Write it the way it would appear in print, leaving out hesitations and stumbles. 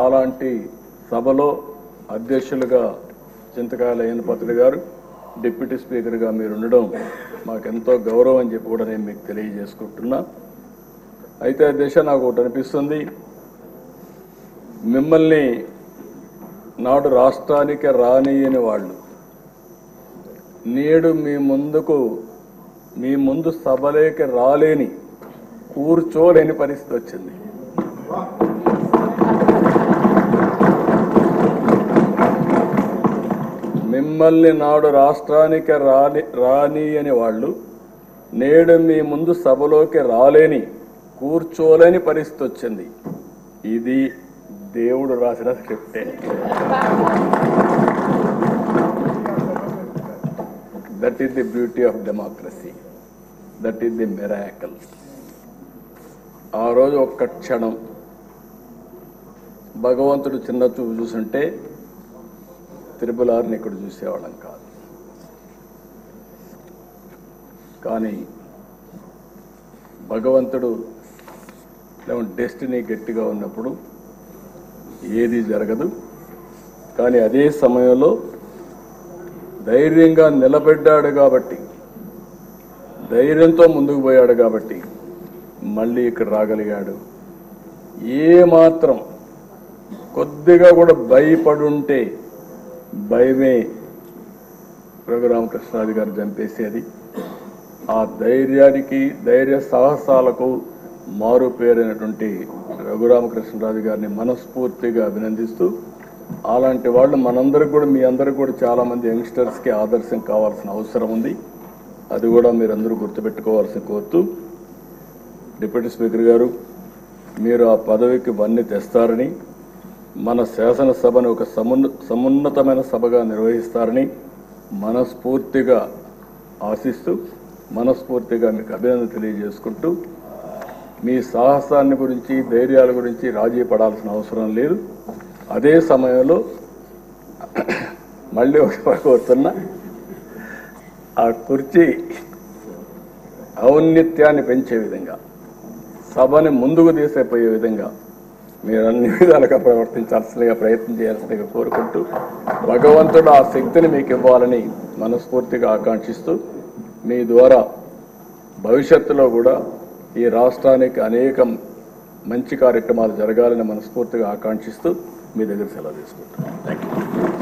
అలాంటి సభలో అధ్యక్షులుగా చింతకాయల అయ్యన్నపాత్రుడు గారు, డిప్యూటీ స్పీకర్గా మీరు ఉండడం మాకెంతో గౌరవం అని చెప్పి కూడా నేను మీకు తెలియజేసుకుంటున్నా. అయితే అధ్యక్ష నాకు ఒకటి అనిపిస్తుంది, మిమ్మల్ని నాడు రాష్ట్రానికి రానియని వాళ్ళు నేడు మీ ముందు సభలోకి రాలేని, కూర్చోలేని పరిస్థితి వచ్చింది. మిమ్మల్ని నాడు రాష్ట్రానికి రానియని వాళ్ళు నేడు మీ ముందు సభలోకి రాలేని, కూర్చోలేని పరిస్థితి వచ్చింది. ఇది దేవుడు రాసిన స్క్రిప్టే. That is the beauty of democracy, that is the miracle. ఆ రోజు ఒక్క క్షణం భగవంతుడు చిన్న చూపు చూసుంటే త్రిపులార్ని ఇక్కడ చూసేవాళ్ళం కాదు. కానీ భగవంతుడు డెస్టినీ గట్టిగా ఉన్నప్పుడు ఏది జరగదు. కానీ అదే సమయంలో ధైర్యంగా నిలబడ్డాడు కాబట్టి, ధైర్యంతో ముందుకు పోయాడు కాబట్టి మళ్ళీ ఇక్కడ రాగలిగాడు. ఏమాత్రం కొద్దిగా కూడా భయపడుంటే భయమే రఘురామకృష్ణరాజు గారు చంపేసేది. ఆ ధైర్యానికి, ధైర్య సాహసాలకు మారు పేరైనటువంటి రఘురామకృష్ణరాజు గారిని మనస్ఫూర్తిగా అభినందిస్తూ, అలాంటి వాళ్ళు మనందరికి కూడా, మీ అందరికి కూడా చాలామంది యంగ్స్టర్స్కి ఆదర్శం కావాల్సిన అవసరం ఉంది. అది కూడా మీరందరూ గుర్తుపెట్టుకోవాల్సిన కోరుతూ, డిప్యూటీ స్పీకర్ గారు మీరు ఆ పదవికి వన్నీ తెస్తారని, మన శాసనసభను ఒక సమున్నతమైన సభగా నిర్వహిస్తారని మనస్ఫూర్తిగా ఆశిస్తూ, మనస్ఫూర్తిగా మీకు అభినందన తెలియజేసుకుంటూ, మీ సాహసాన్ని గురించి, ధైర్యాల గురించి రాజీ పడాల్సిన అవసరం లేదు. అదే సమయంలో మళ్ళీ ఒక కోరుతున్నా, ఆ కుర్చీ ఔన్నత్యాన్ని పెంచే విధంగా, సభని ముందుకు తీసేపోయే విధంగా మీరు అన్ని విధాలుగా ప్రవర్తించాల్సిందిగా, ప్రయత్నం చేయాల్సిందిగా కోరుకుంటూ, భగవంతుడు ఆ శక్తిని మీకు ఇవ్వాలని మనస్ఫూర్తిగా ఆకాంక్షిస్తూ, మీ ద్వారా భవిష్యత్తులో కూడా ఈ రాష్ట్రానికి అనేక మంచి కార్యక్రమాలు జరగాలని మనస్ఫూర్తిగా ఆకాంక్షిస్తూ మీ దగ్గర సెలవు తీసుకుంటాను. Thank you.